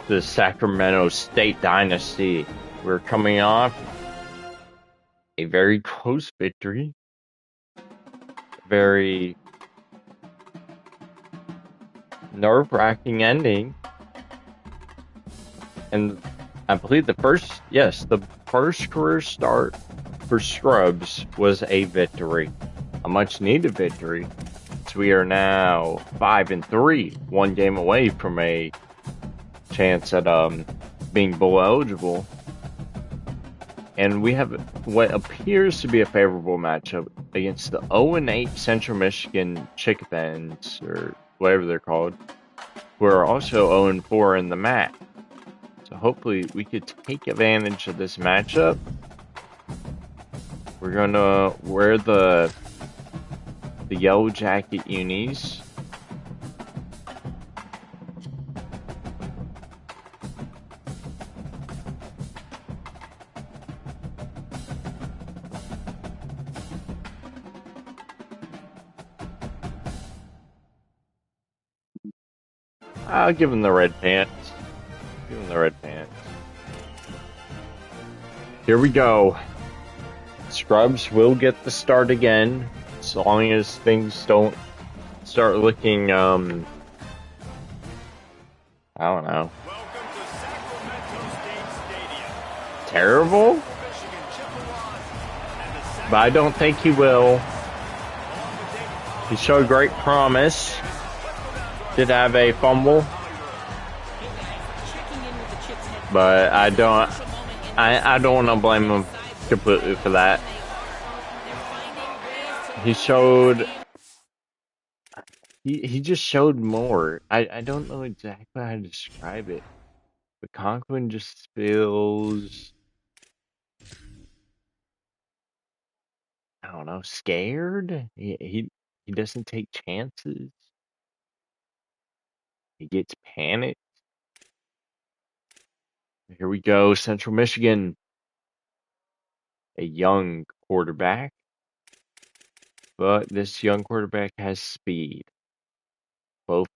the Sacramento State dynasty. We're coming off a very close victory. Very nerve-wracking ending. And I believe the first career start for Scrubs was a victory. A much-needed victory. So we are now 5-3, one game away from a chance at being bowl eligible. And we have what appears to be a favorable matchup against the 0-8 Central Michigan Chickens, or whatever they're called, who are also 0-4 in the MAC. So hopefully we could take advantage of this matchup. We're going to wear the yellow jacket unis. I'll give him the red pants. Give him the red pants. Here we go. Scrubs will get the start again, as long as things don't start looking, I don't know. Terrible? But I don't think he will. He showed great promise. Did have a fumble, but I don't want to blame him completely for that. He showed, he just showed more. I don't know exactly how to describe it, but Conklin just feels, I don't know, scared. He doesn't take chances. He gets panicked. Here we go, Central Michigan. A young quarterback. But this young quarterback has speed. Both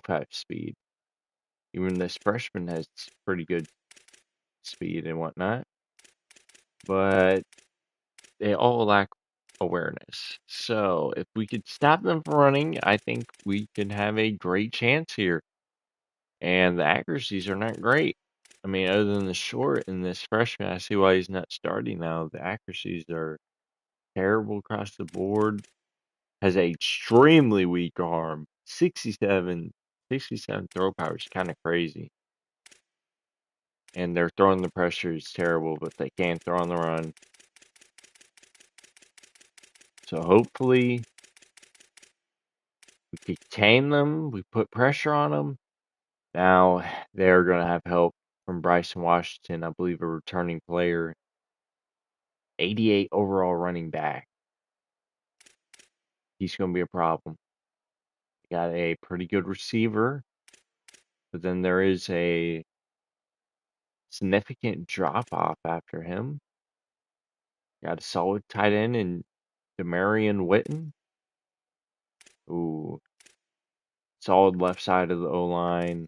have speed. Even this freshman has pretty good speed and whatnot. But they all lack awareness. So if we could stop them from running, I think we can have a great chance here. And the accuracies are not great. I mean, other than the short and this freshman, I see why he's not starting now. The accuracies are terrible across the board. Has a extremely weak arm. 67 throw power is kind of crazy. And they're throwing the pressure is terrible, but they can't throw on the run. So hopefully we can tame them. We put pressure on them. Now they're going to have help from Bryson Washington, I believe a returning player. 88 overall running back. He's going to be a problem. Got a pretty good receiver. But then there is a significant drop-off after him. Got a solid tight end in Demarion Witten. Ooh. Solid left side of the O-line.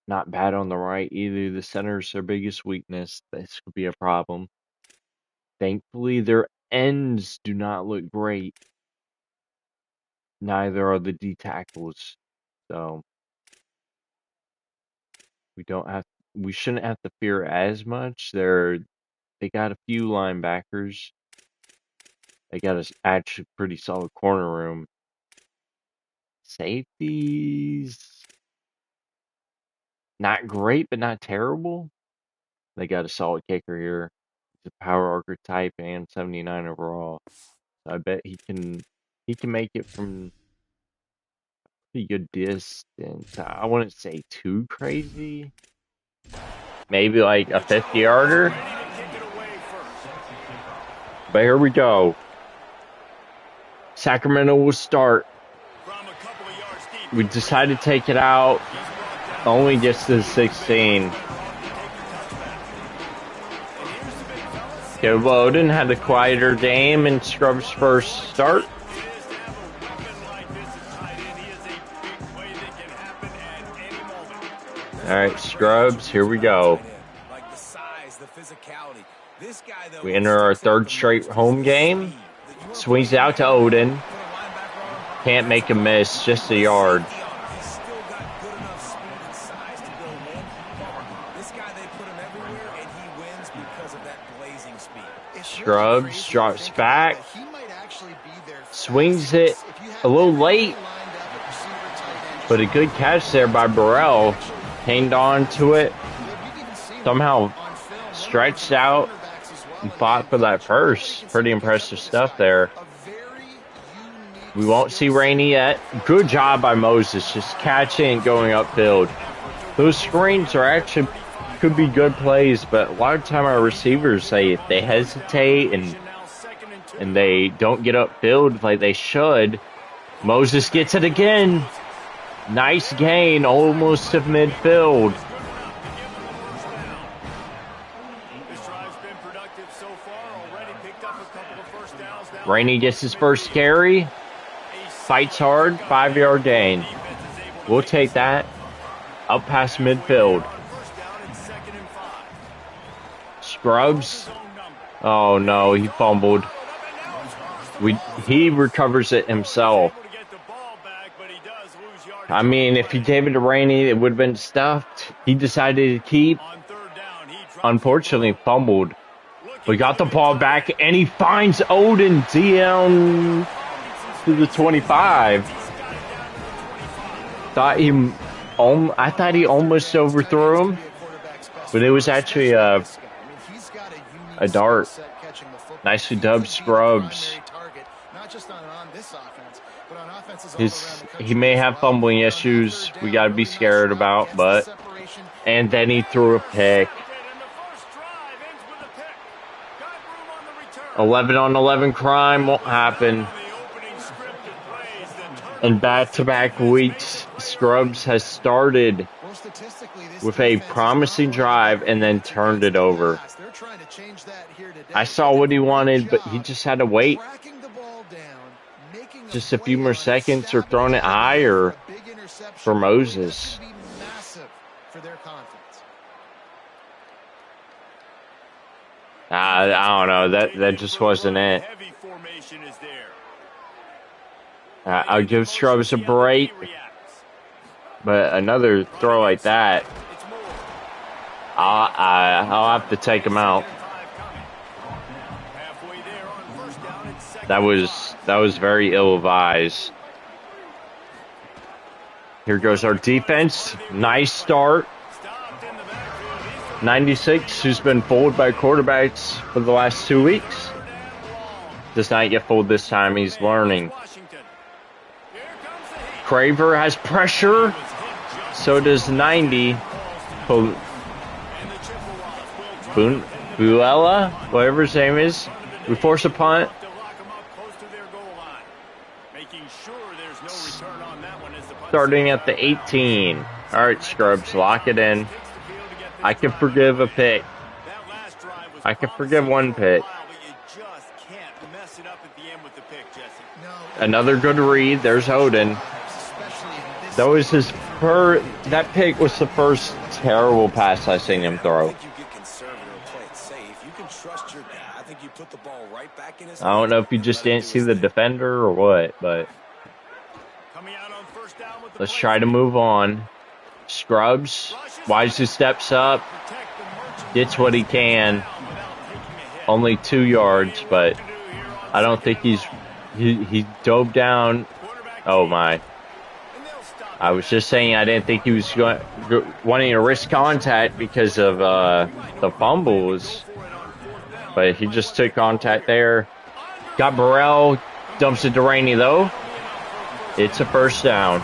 Not bad on the right either. The center's their biggest weakness. This could be a problem. Thankfully, their ends do not look great. Neither are the D tackles. So we shouldn't have to fear as much. They got a few linebackers. They got a actually pretty solid corner room. Safeties, not great, but not terrible. They got a solid kicker here. He's a power archetype and 79 overall. So I bet he can make it from pretty good distance. I wouldn't say too crazy. Maybe like a 50-yarder. But here we go. Sacramento will start. We decided to take it out. Only gets to the 16. Joe Bowden had a quieter game in Scrub's first start. All right, Scrubs, here we go. We enter our third straight home game. Swings out to Odin. Can't make a miss, just a yard. Scrubs drops back. Swings it a little late. But a good catch there by Burrell. Hanged on to it. Somehow stretched out and fought for that first. Pretty impressive stuff there. We won't see Rainey yet. Good job by Moses, just catching and going upfield. Those screens are actually could be good plays, but a lot of time our receivers say if they hesitate and they don't get upfield like they should. Moses gets it again. Nice gain, almost to midfield. Rainey gets his first carry. Fights hard, 5-yard gain. We'll take that. Up past midfield. Scrubs. Oh no, he fumbled. He recovers it himself. I mean, if he gave it to Rainey, it would have been stuffed. He decided to keep. Unfortunately, fumbled. We got the ball back, and he finds Odin down to the 25. I thought he almost overthrew him, but it was actually a dart. Nicely dubbed, Scrubs. He may have fumbling issues we got to be scared about, but and then he threw a pick. 11-on-11 crime won't happen. In back-to-back weeks, Scrubs has started with a promising drive and then turned it over. I saw what he wanted, but he just had to wait just a few more seconds or throwing it higher for Moses. I don't know. That just wasn't it. I'll give Scrubs a break, but another throw like that, I'll have to take him out. That was very ill-advised. Here goes our defense. Nice start. 96, who's been fooled by quarterbacks for the last 2 weeks, does not get fooled this time. He's learning. Craver has pressure. So does 90. Buella, whatever his name is. We force a punt. Starting at the 18. All right, Scrubs, lock it in. I can forgive a pick. I can forgive one pick. Another good read. There's Odin. That pick was the first terrible pass I seen him throw. I don't know if you just didn't see the defender or what, but let's try to move on. Scrubs wisely steps up, gets what he can. Only 2 yards, but I don't think he dove down. Oh my. I was just saying I didn't think he was wanting to risk contact because of the fumbles. But he just took contact there. Got Burrell. Dumps it to Rainey, though. It's a first down.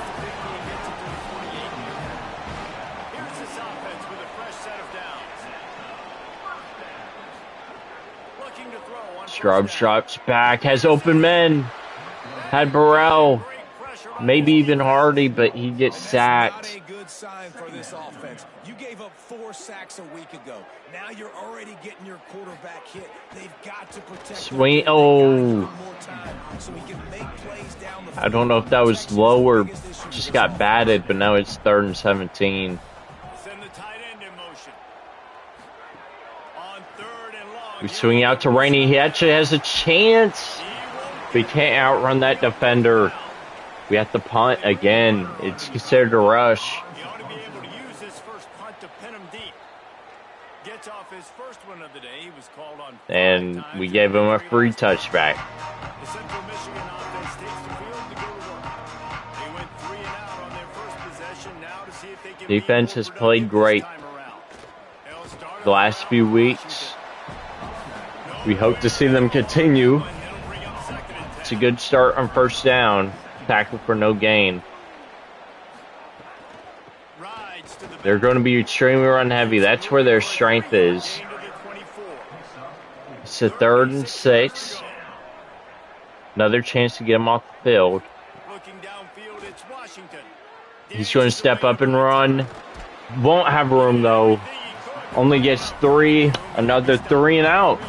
Scrubs drops back. Has open men. Had Burrell. Maybe even Hardy, but he gets sacked. Good sign for this offense. You gave up 4 sacks a week ago. Now you're already getting your quarterback hit. They've got to protect. Swing. Oh. I don't know if that was low or just got batted, but now it's 3rd and 17. We swing out to Rainey. He actually has a chance. We can't outrun that defender. We have to punt again. It's considered a rush. He ought to be able to use this first punt to pin him deep. Gets off his first one of the day. He was called on. And we gave him a free touchback. The Central Michigan offense takes the field to go to work. They went 3 and out on their first possession. Now to see if they can. Defense has played great the last few weeks. We hope to see them continue. It's a good start on first down. Tackle for no gain. They're going to be extremely run heavy. That's where their strength is. It's a 3rd and 6. Another chance to get him off the field. He's going to step up and run. Won't have room though. Only gets 3. Another 3 and out.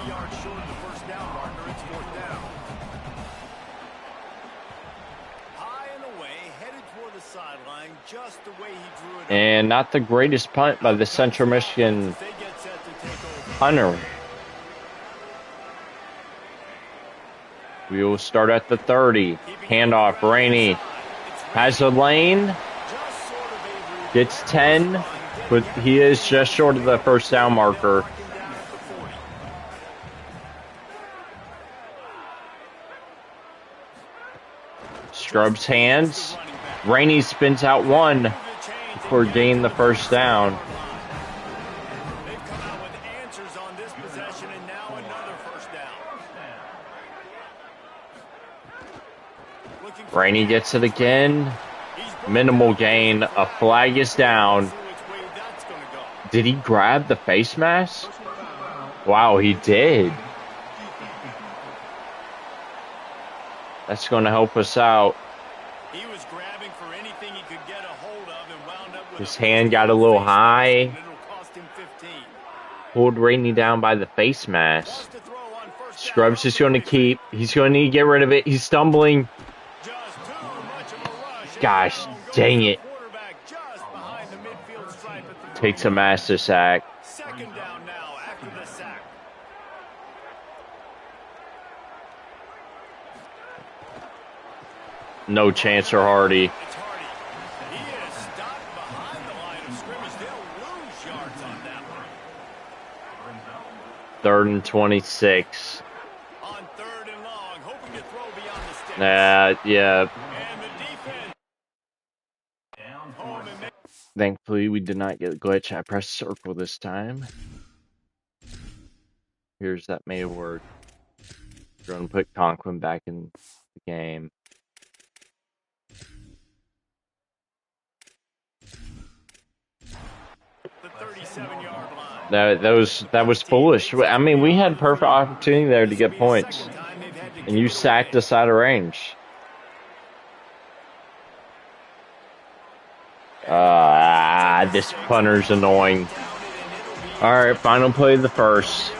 And not the greatest punt by the Central Michigan punter. We will start at the 30. Handoff, Rainey has a lane. Gets 10, but he is just short of the first down marker. Scrubs hands. Rainey spins out 1. For gain the first down. They've come out with answers on this possession and now another first down. Rainey gets it again. Minimal gain. A flag is down. Did he grab the face mask? Wow, he did. That's going to help us out. He was grabbing for anything he could get a hold of and wound up with his hand got a little high. Pulled Rainey down by the face mask. Scrubs is going to keep. He's going to need to get rid of it. He's stumbling. Gosh, dang it. Takes a massive sack. Second down now after the sack. No chance for Hardy. It's Hardy. He is stopped behind the line of scrimmage. They'll lose yards on that one. 3rd and 26. On 3rd and long, hoping to throw beyond the sticks. Yeah. And the defense. Home and Thankfully, we did not get a glitch. I pressed circle this time. Here's that may have worked. We're going to put Conklin back in the game. the 37-yard line. That was foolish. I mean, we had perfect opportunity there to get points, and you sacked us out of range. This punter's annoying. All right, final play of the first.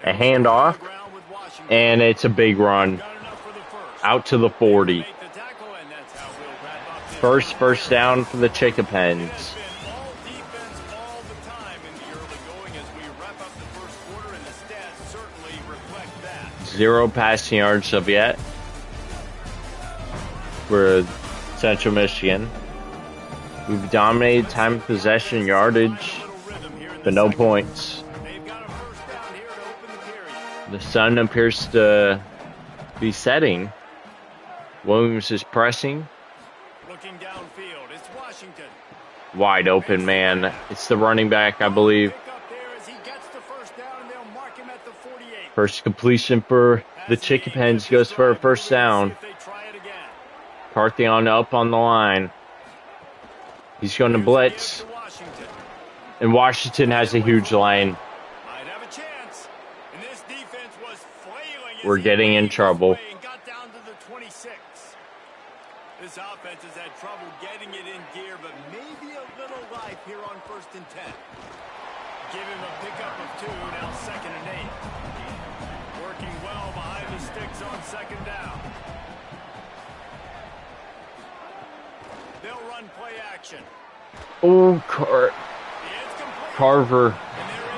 A handoff, and it's a big run out to the 40. First down for the Chickapens. 0 passing yards of yet for Central Michigan. We've dominated time of possession, yardage, but no points. The sun appears to be setting. Williams is pressing. Looking downfield, it's Washington. Wide open man. It's the running back, I believe. First completion for the Chickapens goes for a first down. Parthian up on the line. He's going to blitz. And Washington has a huge lane. We're getting in trouble. This offense has had trouble getting it in gear, but maybe a little life here on 1st and 10. Give him a pickup of 2, now 2nd and 8. Working well behind the sticks on 2nd down. They'll run play action. Oh, Carver. And there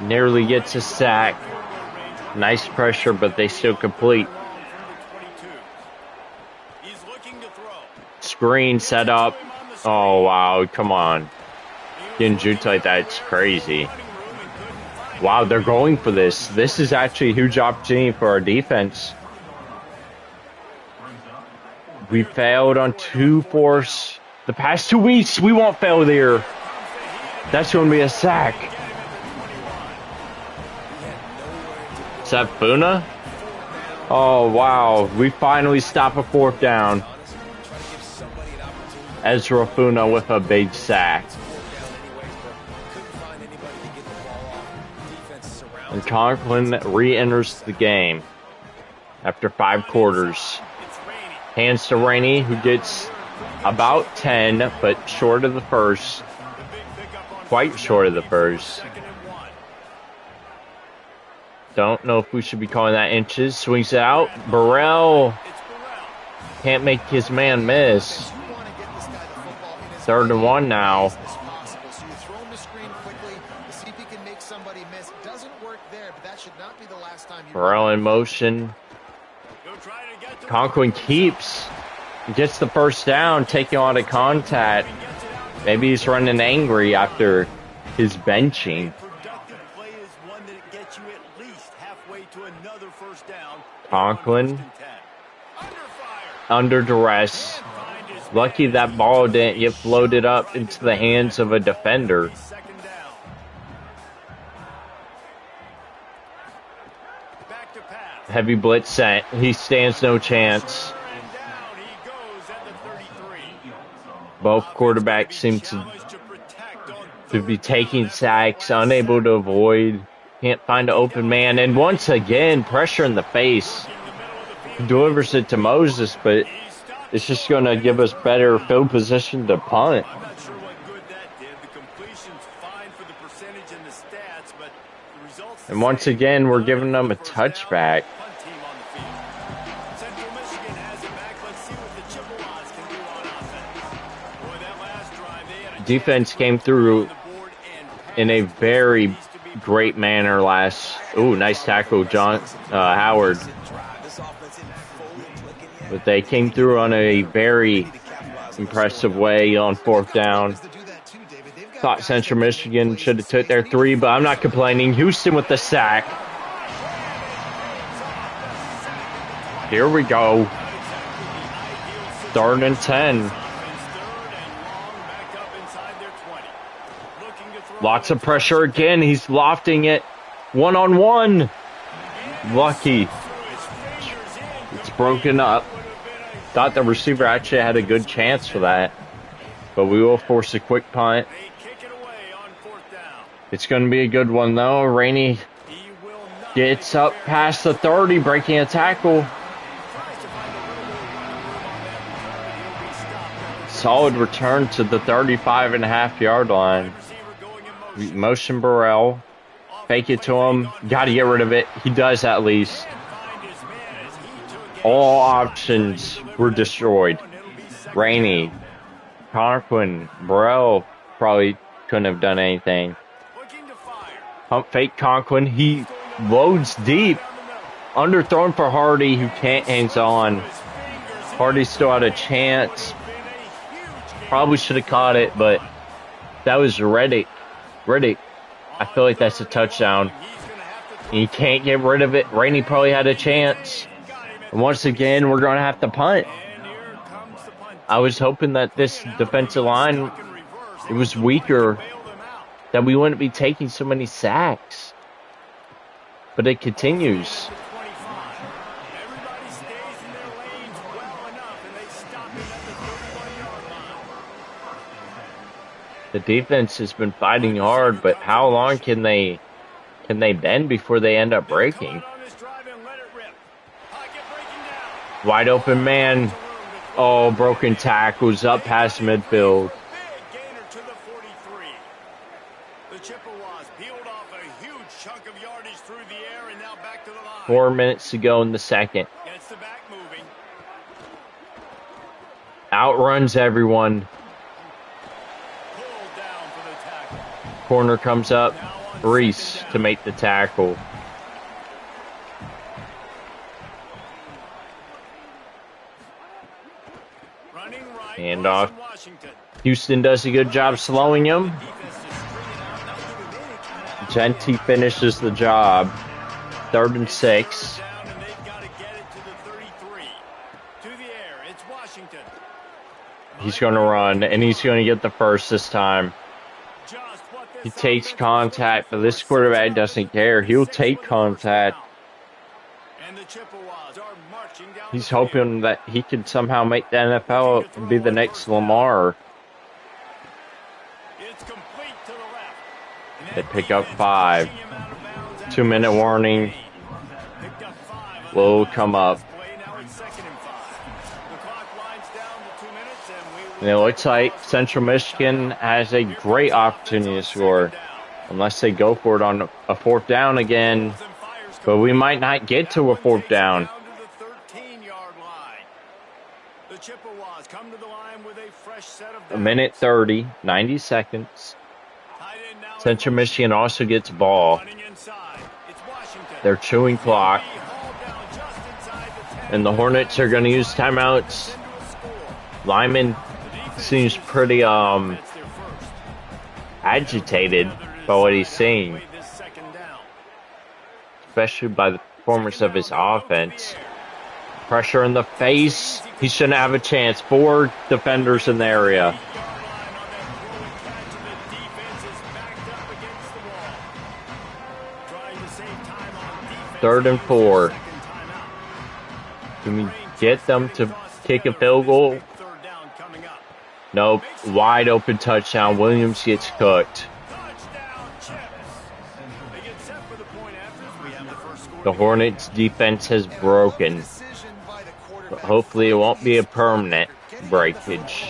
Nearly gets a sack. Nice pressure, but they still complete. Screen set up. Oh, wow. Come on. Getting juked like that, it's crazy. Wow, they're going for this. This is actually a huge opportunity for our defense. We failed on 2 force. The past 2 weeks, we won't fail there. That's going to be a sack. Is that Funa? Oh, wow. We finally stop a 4th down. Ezra Funa with a big sack. And Conklin re-enters the game after 5 quarters. Hands to Rainey, who gets about 10, but short of the first. Quite short of the first. Don't know if we should be calling that inches. Swings it out. Burrell can't make his man miss. 3rd and 1 now. Burrell in motion. Conklin keeps. Gets the first down, taking on a contact. Maybe he's running angry after his benching. Conklin under duress. Lucky that ball didn't get floated up into the hands of a defender. Heavy blitz sent. He stands no chance. Both quarterbacks seem to be taking sacks, unable to avoid. Can't find an open man. And once again, pressure in the face. He delivers it to Moses, but it's just going to give us better field position to punt. And once again, we're giving them a touchback. Defense came through in a very great manner last. Ooh, nice tackle, Howard. But they came through on a very impressive way on 4th down. Thought Central Michigan should have took their 3, but I'm not complaining. Houston with the sack. Here we go. 3rd and 10. Lots of pressure again. He's lofting it. 1-on-1. Lucky. It's broken up. Thought the receiver actually had a good chance for that. But we will force a quick punt. It's going to be a good one, though. Rainey gets up past the 30, breaking a tackle. Solid return to the 35.5-yard line. Motion Burrell. Fake it to him. Got to get rid of it. He does at least. All options were destroyed. Rainey, Conklin, Burrell probably couldn't have done anything. Pump fake Conklin. He loads deep. Underthrown for Hardy, who can't hang on. Hardy still had a chance. Probably should have caught it, but that was Reddick. I feel like that's a touchdown. You can't get rid of it. Rainey probably had a chance. And once again, we're going to have to punt. I was hoping that this defensive line, it was weaker, that we wouldn't be taking so many sacks. But it continues. The defense has been fighting hard, but how long can they bend before they end up breaking? Wide open man. Oh, broken tackles up past midfield. 4 minutes to go in the second. Outruns everyone. Corner comes up. Reese to make the tackle. Hand off. Houston does a good job slowing him. Genty finishes the job. 3rd and 6. He's going to run, and he's going to get the first this time. He takes contact, but this quarterback doesn't care. He'll take contact. He's hoping that he can somehow make the NFL and be the next Lamar. They pick up 5. 2-minute warning. Will come up. And it looks like Central Michigan has a great opportunity to score. Unless they go for it on a 4th down again. But we might not get to a 4th down. A minute 30, 90 seconds. Central Michigan also gets a ball. They're chewing clock. And the Hornets are going to use timeouts. Lyman seems pretty agitated by what he's seeing. Especially by the performance of his offense. Pressure in the face. He shouldn't have a chance. 4 defenders in the area. Third and 4. Can we get them to kick a field goal? Nope. Wide open touchdown. Williams gets cooked. The Hornets defense has broken. But hopefully it won't be a permanent breakage.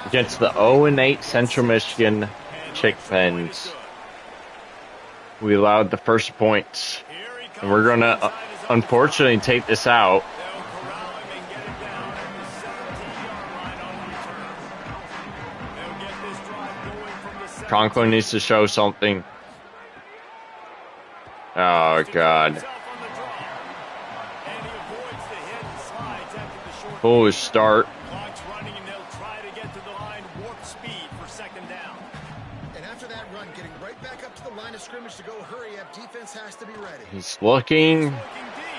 Against the 0-8 Central Michigan Chickens. We allowed the first points. And we're going to, unfortunately, take this out. Conklin needs to show something. Oh, God. Foolish start. He's looking.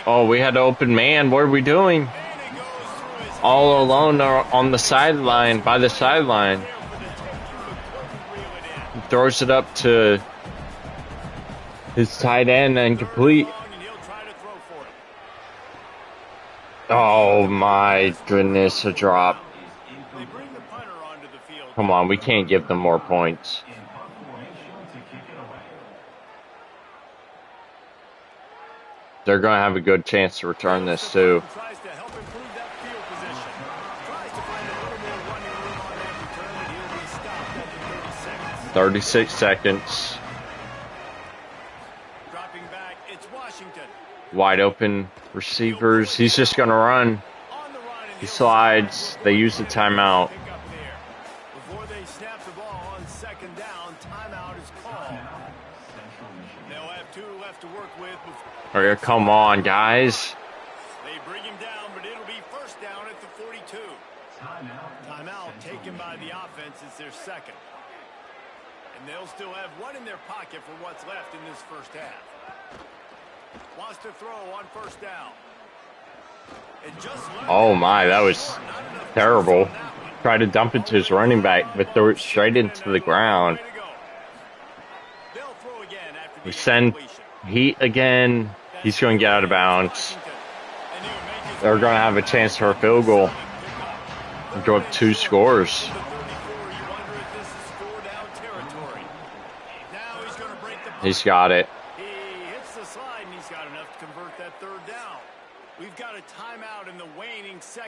Oh, we had an open man. What are we doing? All alone on the sideline, by the sideline. He throws it up to his tight end and complete. Oh my goodness, a drop. Come on, we can't give them more points. They're going to have a good chance to return this too. 36 seconds. Wide open receivers. He's just going to run. He slides. They use the timeout. Before they snap the ball on 2nd down, timeout is called. They'll have 2 left to work with. Okay, come on, guys. They bring him down, but it'll be 1st down at the 42. Timeout taken by the offense. It's their 2nd. And they'll still have 1 in their pocket for what's left in this 1st half. Wants to throw on 1st down. Oh my, that was terrible. Tried to dump it to his running back, but threw it straight into the ground. We send Heat again. He's going to get out of bounds. They're going to have a chance for a field goal. And go up 2 scores. He's got it.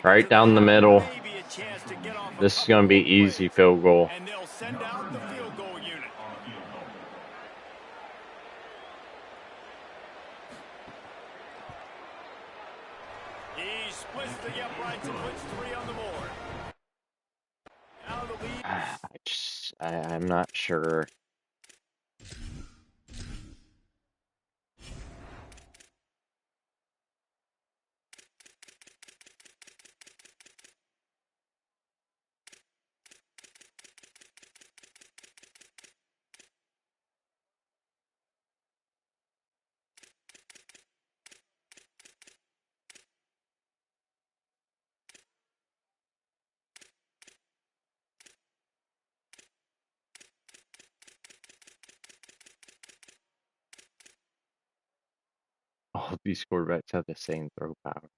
Right down the middle. This is going to be easy field goal. And they'll send out the field goal unit. He splits the uprights and puts 3 on the board. Now the lead. I'm not sure. All of these quarterbacks have the same throw power.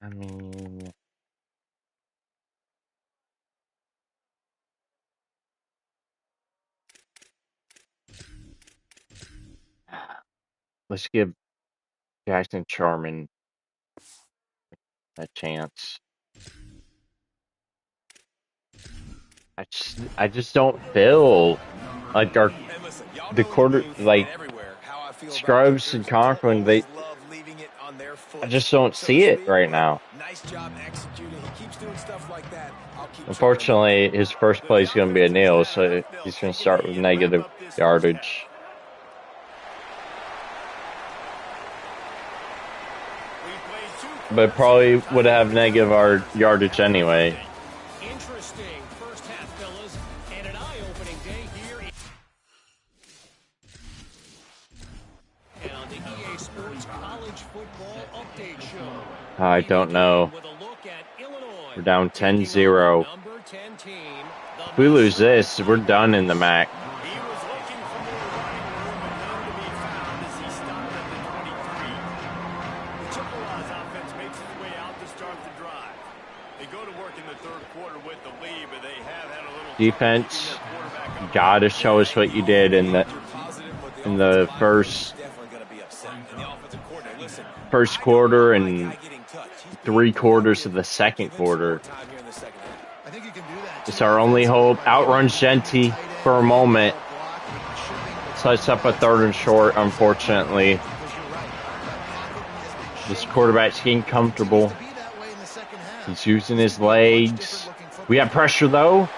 I mean, let's give Jackson Charman a chance. I just don't feel like the quarter like Scrubs and Conklin, I just don't see it right now. Unfortunately, his first play is going to be a nail, so he's going to start with negative yardage. But probably would have negative yardage anyway. Interesting first half, fellas, and an eye-opening day here. And on the EA Sports College Football Update Show. I don't know. We're down 10-0. If we lose this, we're done in the MAC. Defense, you gotta show us what you did in the first quarter and 3 quarters of the second quarter. It's our only hope. Outruns Genty for a moment. Sets up a 3rd and short, unfortunately. This quarterback's getting comfortable. He's using his legs. We have pressure though.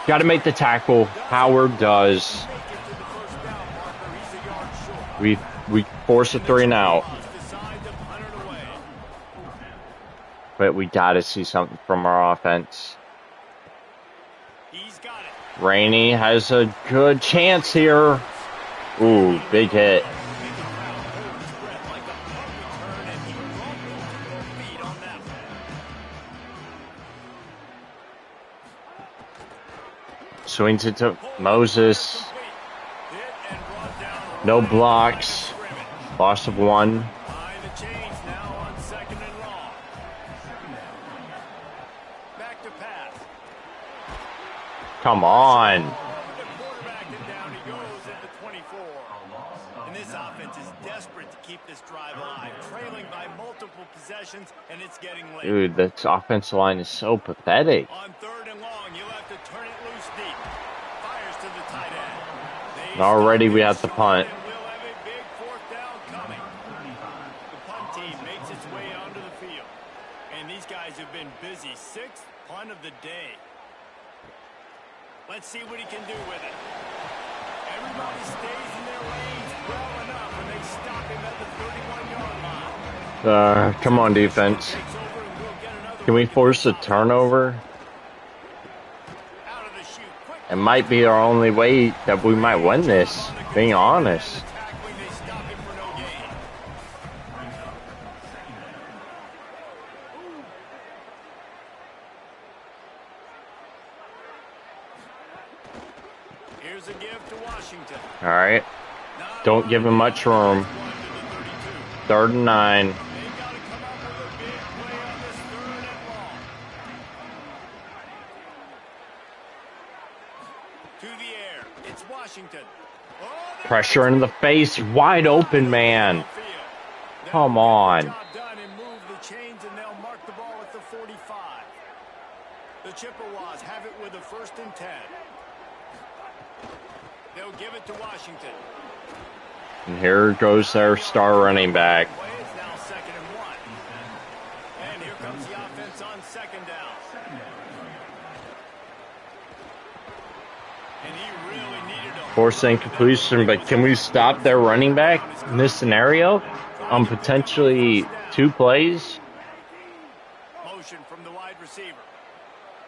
Got to make the tackle. Howard does. We force a 3 and out. But we got to see something from our offense. Rainey has a good chance here. Ooh, big hit. Swings it to Moses. No blocks. Loss of 1. Come on. And this offense is desperate to keep this drive alive, trailing by multiple possessions, and it's getting late. Dude, this offensive line is so pathetic. On 3rd and long, you'll have to turn it loose deep. Fires to the tight end. And already we have the punt. We'll have a big 4th down coming. The punt team makes its way onto the field. And these guys have been busy. 6th punt of the day. Let's see what he can do with it. Everybody stays in their lanes well enough when they stop him at the 31-yard line. Come on, defense. Can we force a turnover? It might be our only way that we might win this, being honest. Here's a gift to Washington. All right. Don't give him much room. 3rd and 9. To the air. It's Washington. Pressure in the face. Wide open, man. Come on. They'll give it to Washington. And here goes their star running back. Play is now 2nd and 1. And here comes the offense on 2nd down. And he really needed a Forcing completion, but can we stop their running back in this scenario on potentially 2 plays? motion from the wide receiver.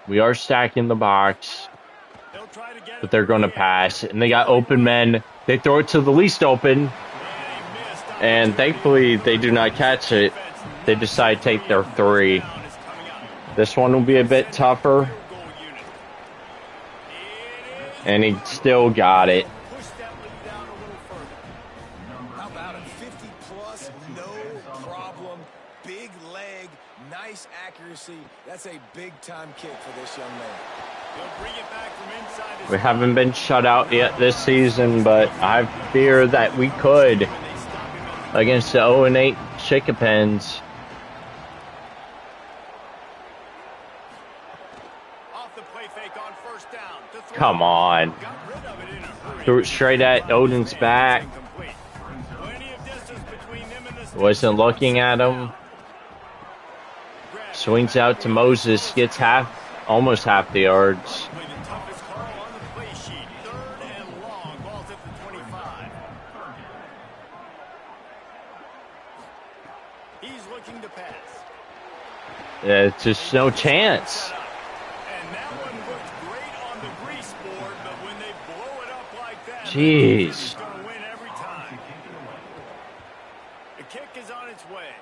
We are stacking the box, They'll try to get but they're going to pass. And they got open men. They throw it to the least open. And thankfully, they do not catch it. They decide to take their 3. This one will be a bit tougher. And he still got it. Push that lead out a little further. How about it? 50 plus, no problem. Big leg, nice accuracy. That's a big-time kick for this young man. They'll bring it back from inside his We haven't been shut out yet this season, but I fear that we could against the 0-8 Chickapins. off the play fake on 1st down. To throw. Come on. Got rid of it in a hurry. Threw it straight at Odin's back. Incomplete. Plenty of distance between them and the sticks. Wasn't looking at him. Swings out to Moses. Gets almost half the yards. Probably the toughest call on the play sheet. 3rd and long. Ball's at the 25. He's looking to pass. It's just no chance. And that one looked great on the grease board, but when they blow it up like that, Jeez. he's going to win every time. The kick is on its way.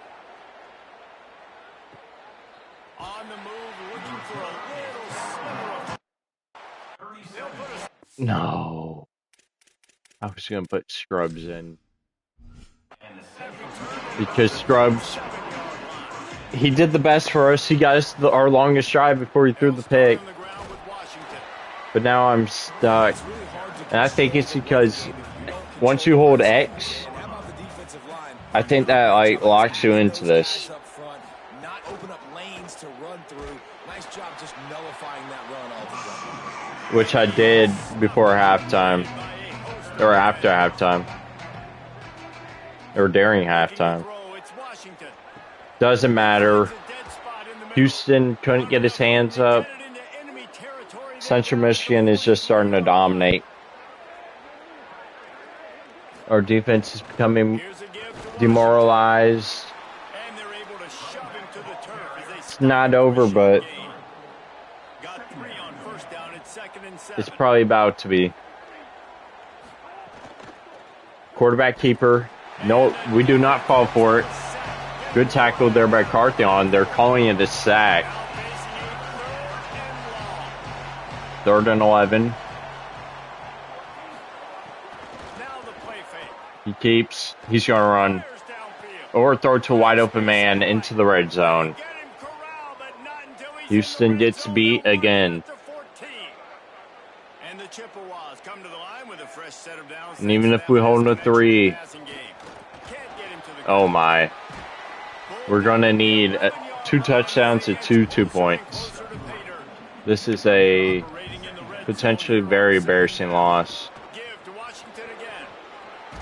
On the move, looking for a little sliver of... They'll put a... No. I was going to put Scrubs in. Because Scrubs, he did the best for us. He got us our longest drive before he threw the pick. on the ground with Washington. But now I'm stuck. And I think it's because once you hold X, And how about the defensive line? I think that like locks you into this. Up front, not open up lanes to run through. Nice job just nullifying that run altogether. Which I did before halftime. Or after halftime. Or during halftime. Throw, it's Washington. Doesn't matter. It's a dead spot in the middle. Houston couldn't get his hands up. Get it into enemy territory. Central Michigan is just starting to dominate. Our defense is becoming Here's a give to Washington. demoralized. And they're able to shove him to the turf as they It's not over, but got 3 on 1st down. It's 2nd and 7. it's probably about to be. Quarterback keeper. No, we do not fall for it. Good tackle there by Carthion. They're calling it a sack. 3rd and 11. Now the play fake. He keeps. He's going to run. Fires downfield. Or throw to a wide open man into the red zone. Get him corralled, but not until he's Houston in the red gets zone. beat They'll again. run it to 14. And the Chippewas come to the line with a fresh set of downs. And even if we hold him to 3, oh my. We're going to need 2 touchdowns and 2 2-points. This is a potentially very embarrassing loss. Give to Washington again.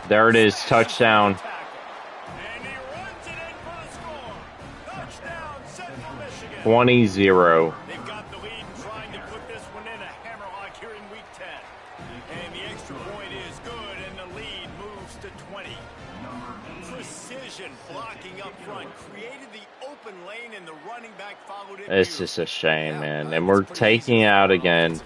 There it is, touchdown. And he runs it in for the score. Touchdown, Central Michigan. 20-0. They've got the lead and trying to put this one in a hammerlock here in week 10. And the extra point is good, and the lead moves to 20. Precision blocking up front created the open lane, and the running back followed it. It's just a shame, man. And we're taking it out again. Line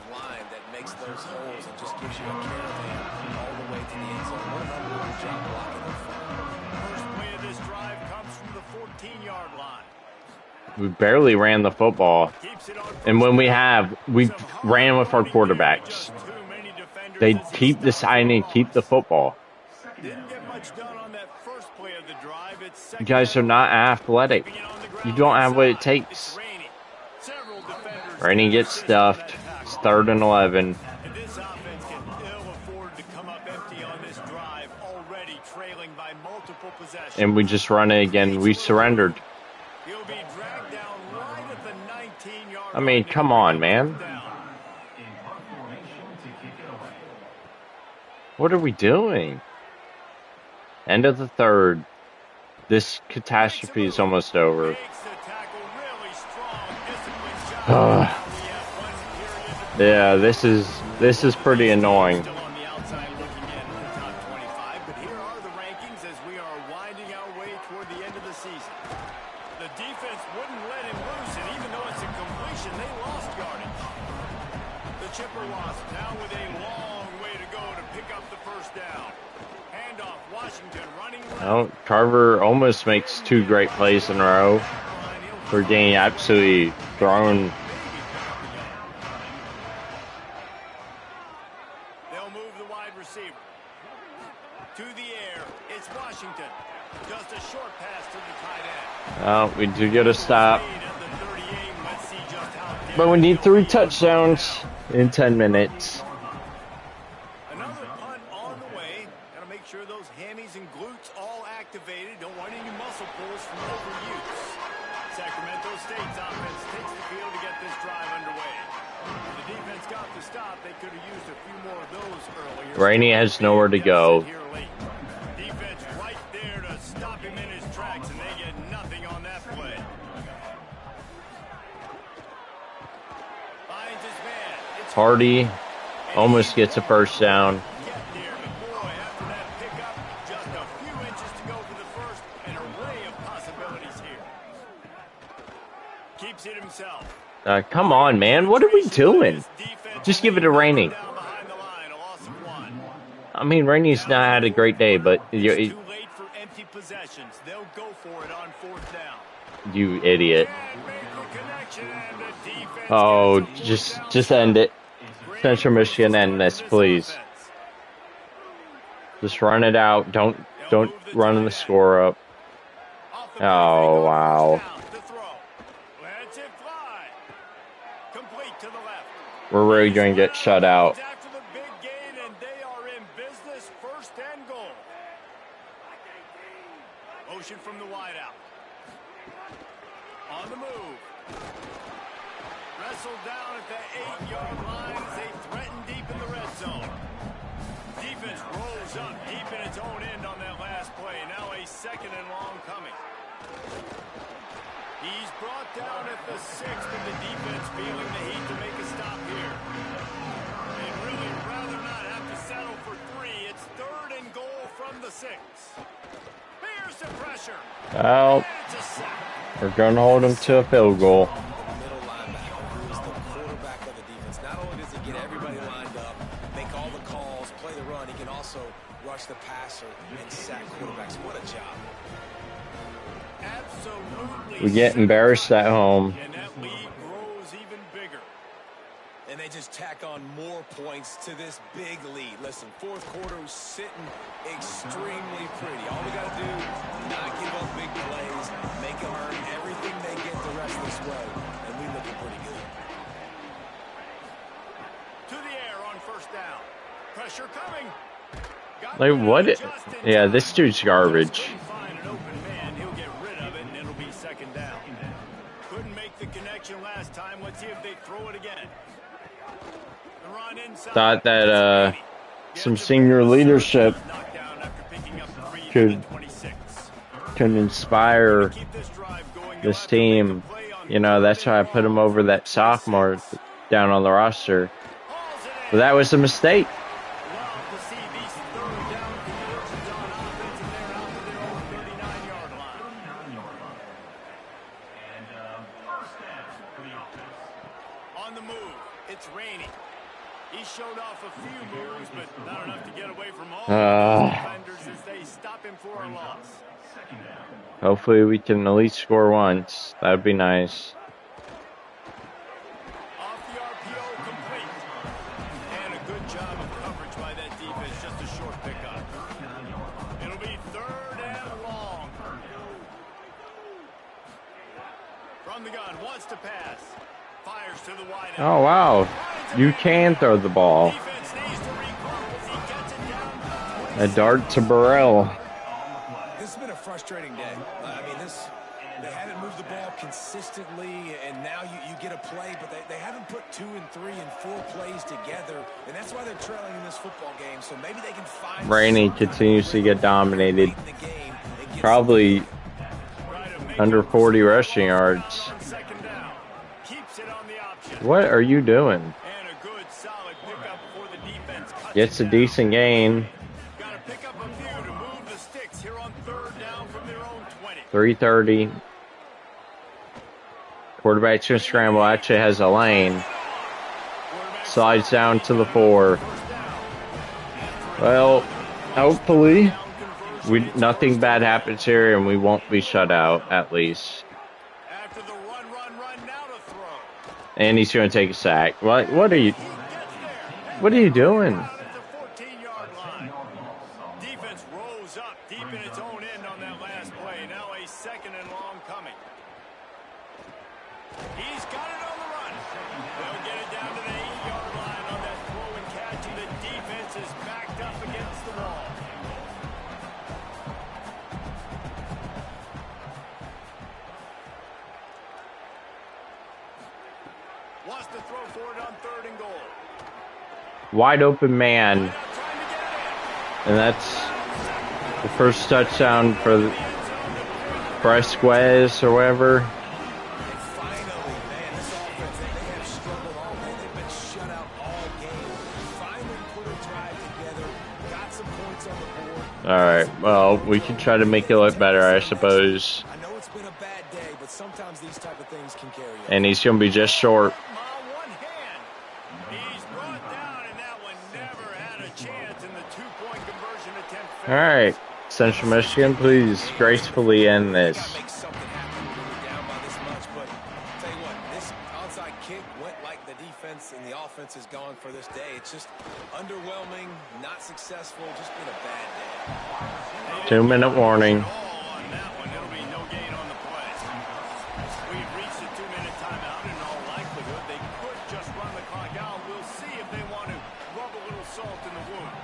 that makes those holes and just gives you a caravan all the way to the end zone. What an unbelievable job blocking up front. First play of this drive comes from the 14-yard line. We barely ran the football. Keeps it on And when we have, we ran with our quarterbacks. too many defenders. They keep deciding to keep the football. Didn't get much done on that first play of the drive. It's You guys are not athletic. You don't have what it takes. Several defenders. Rainey gets stuffed. It's 3rd and 11. And this offense can ill afford to come up empty on this drive, already trailing by multiple possessions. And we just run it again. We surrendered. He'll be dragged down right at the 19-yard I mean, come on, man. What are we doing? End of the third. This catastrophe is almost over. Yeah, this is pretty annoying. Still on the outside looking in the top 25, but here are the rankings as we are winding our way toward the end of the season. The defense wouldn't let him loose, and even though it's a completion, they lost yardage. The Chippewas now with a long way to go to pick up the first down. Handoff, Washington running Oh, Carver almost makes 2 great plays in a row. We're getting absolutely thrown. They'll move the wide receiver. To the air, it's Washington. Just a short pass to the tight end. Oh, we do get a stop. But we need 3 touchdowns in 10 minutes. Another punt on the way. Got to make sure those hammies and glutes all activated. Don't want any muscle pulls from overuse. Sacramento State's offense takes the field to get this drive underway. The defense got the stop. They could have used a few more of those earlier. Rainey has nowhere to go. Defense right there to stop him in his tracks, and they get nothing on that play. Finds his man. It's Hardy almost gets a first down. get there, but boy, after that pickup, just a few inches to go for the first, an array of possibilities here. Keeps it himself. Come on, man. What are we doing? Just give it to Rainey. Down behind the line, a loss of 1. I mean, Rainey's not had a great day, but Too late for empty possessions. They'll go for it on 4th down. you idiot. And make the connection, and the defense Oh, gets a just end it. Central Michigan, end this, please. Just run it out. Don't run the score up. Oh, wow. We're really going to get shut out. After the big gain, and they are in business, 1st and goal. Motion from the wideout. On the move. Wrestled down at the 8-yard line as they threaten deep in the red zone. Defense rolls up deep in its own end on that last play. Now a 2nd and long coming. He's brought down at the 6th, and the defense feeling the heat to make a stop here. They'd really rather not have to settle for 3. It's 3rd and goal from the 6. Here's the pressure. Well, And it's a sack. we're going to hold them to a field goal. Middle linebacker, who is the quarterback of the defense. Not only does he get everybody lined up, make all the calls, play the run, he can also rush the passer and sack quarterbacks. What a job. Absolutely. We get embarrassed at home. And that lead grows even bigger. And they just tack on more points to this big lead. Listen, 4th quarter was sitting extremely pretty. All we got to do, not give up big plays, make them earn everything they get the rest of this way, and we looking pretty good. To the air on 1st down. Pressure coming. Got Like, rid of what? it just in Yeah, time. this dude's garbage. Find an open man, he'll get rid of it, and it'll be 2nd down. Couldn't make the connection last time. Let's see if they throw it again. The run inside. Thought that some senior leadership Knocked down after picking up 3 could- to 26. can inspire Keep this drive going. this team. You know, that's why I put him over that sophomore down on the roster. But that was a mistake. Love to see these 3rd down conversions on offense, and they're out to their own 39-yard line. On the move, it's Rainey. He showed off a few moves, but not enough to get away from all the defenders as they stop him for a loss. Hopefully we can at least score once. That would be nice. Off the RPO, complete. And a good job of coverage by that defense, just a short pickup. It'll be 3rd and long. From the gun, wants to pass. Fires to the wide Oh, wow. You can throw the ball. Defense needs to regroup as he gets it down. A dart to Burrell. This has been a frustrating day. I mean, They haven't moved the ball consistently, and now you get a play, but they haven't put 2 and 3 and 4 plays together, and that's why they're trailing in this football game. So maybe they can find. Rainey continues to get dominated. Probably under 40 rushing yards. What are you doing? Gets a decent gain. 3:30. Quarterback's going to scramble. Actually has a lane. Slides down to the 4. Well, hopefully nothing bad happens here and we won't be shut out, at least. And he's going to take a sack. What are you doing? Defense rose up deep in its own end on that last play. Now a 2nd and long coming. He's got it on the run. They'll get it down to the 8-yard line on that throw and catch, and the defense is backed up against the wall. Wants to throw for it on 3rd and goal. Wide open man. And that's the first touchdown for Esquez or whatever. Alright, well, we can try to make it look better, I suppose. I know it's been a bad day, but sometimes these type of things can carry you. And he's going to be just short. Alright, Central Michigan, please gracefully end this. And the offense is gone for this day. It's just underwhelming, not successful, just been a bad day. 2-minute warning. On that one, it'll be no gain on the play. We've reached the 2-minute timeout. In all likelihood, they could just run the clock out. We'll see if they want to rub a little salt in the wound.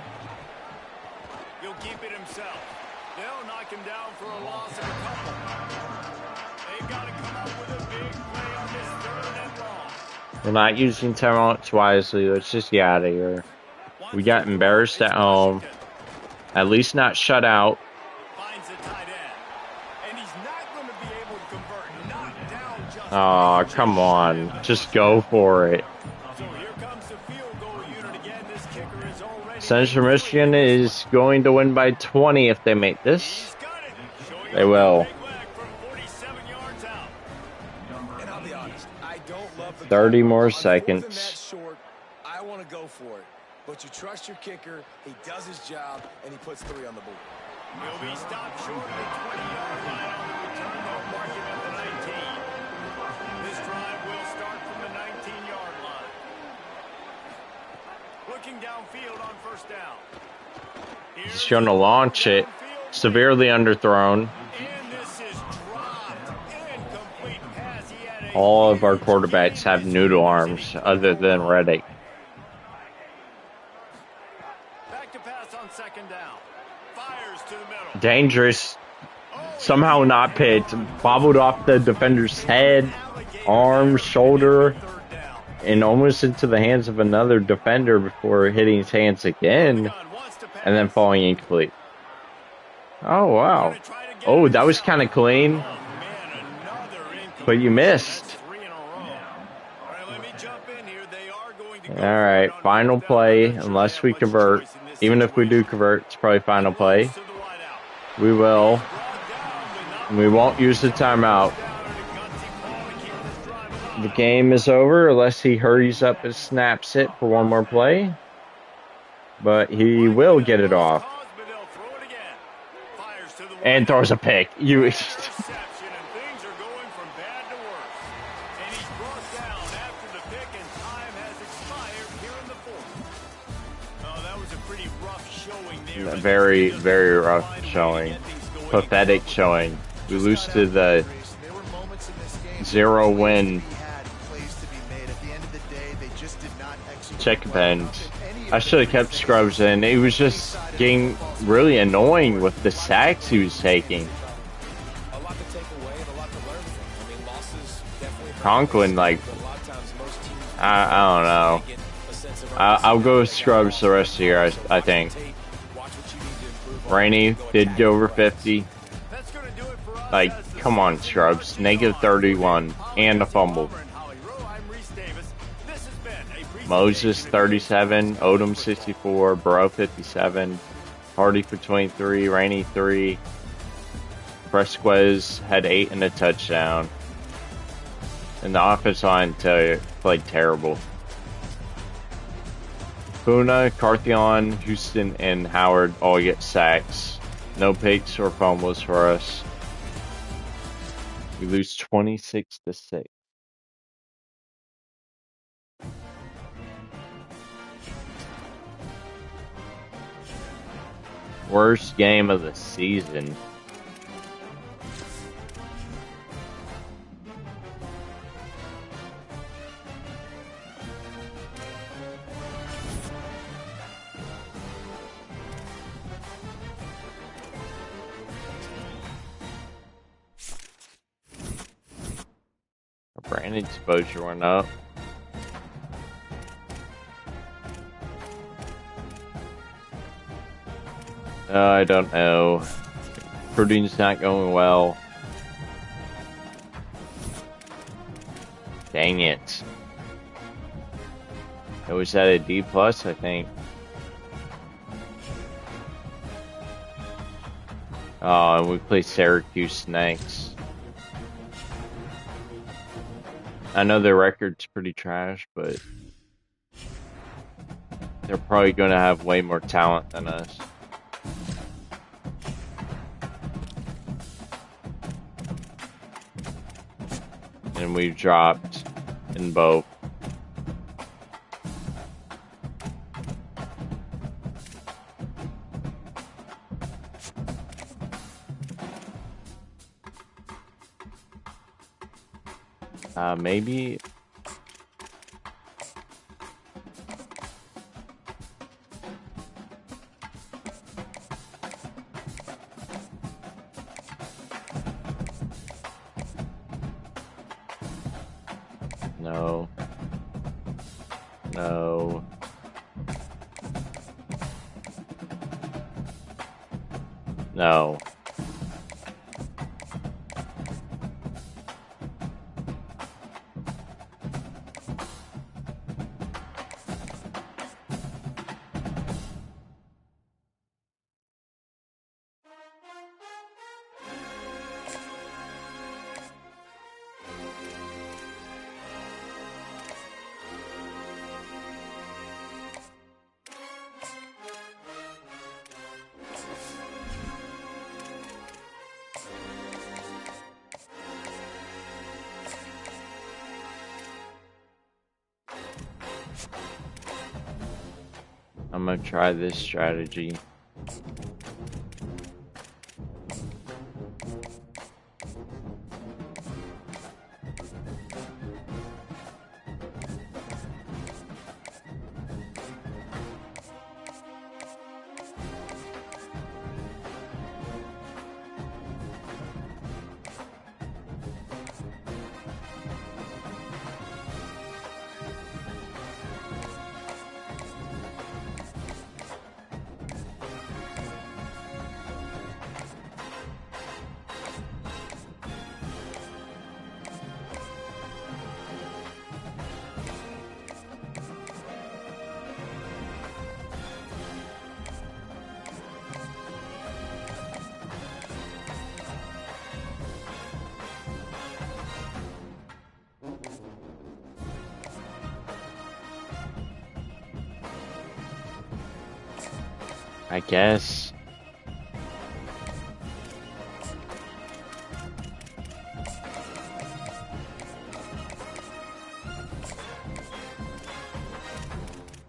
He'll keep it himself. They'll knock him down for a loss of a couple. They've got to come up with a big play on this 3rd and long. We're not using timeouts wisely. Let's just get out of here. We got embarrassed at home. At least not shut out. Oh, come on. Just go for it. Central Michigan is going to win by 20 if they make this. They will. 30 more seconds. I want to go for it, but you trust your kicker. He does his job, and he puts 3 on the board. He'll be stopped short of the 20-yard line on the return. They'll mark him at the 19. This drive will start from the 19-yard line. Looking downfield on 1st down. He's going to launch it. Severely underthrown. All of our quarterbacks have noodle arms other than Reddick. Back to pass on 2nd down. Fires to the middle. Dangerous. Somehow not picked. Bobbled off the defender's head, arm, shoulder, and almost into the hands of another defender before hitting his hands again and then falling incomplete. Oh, wow. Oh, that was kind of clean. But you missed. Alright, final play, unless we convert. Even if we do convert, it's probably final play. We will. We won't use the timeout. The game is over unless he hurries up and snaps it for one more play. But he will get it off. And throws a pick. You. Very, very rough showing. Pathetic showing. We lose to the 0-win check bend. I should have kept Scrubs in. He was just getting really annoying with the sacks he was taking. Conklin, like, I don't know. I'll go with Scrubs the rest of the year, I think. Rainey did go over 50. Like, come on, Scrubs. Negative 31 and a fumble. Moses 37, Odom 64, Burrow 57, Hardy for 23, Rainey 3. Fresquez had 8 and a touchdown. And the offensive line played terrible. Puna, Carthion, Houston, and Howard all get sacks. No picks or fumbles for us. We lose 26-6. Worst game of the season. Our brand exposure went up. I don't know. Protein's not going well. Dang it. It was at a D+, I think. Oh, and we play Syracuse next. I know their record's pretty trash, but they're probably going to have way more talent than us. And we've dropped in both. Maybe. No. No. No. I'm gonna try this strategy. I guess.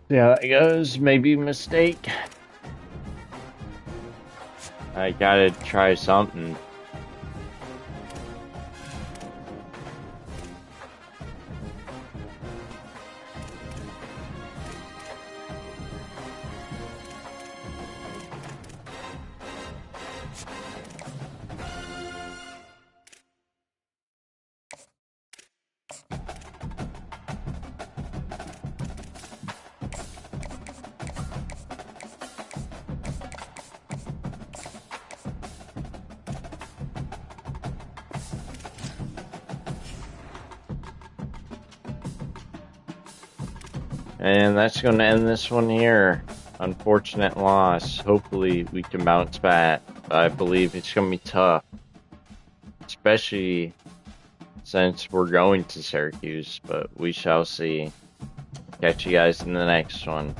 Yeah, it goes. Maybe a mistake. I gotta try something. And that's going to end this one here. Unfortunate loss. Hopefully we can bounce back. I believe it's going to be tough. Especially since we're going to Syracuse. But we shall see. Catch you guys in the next one.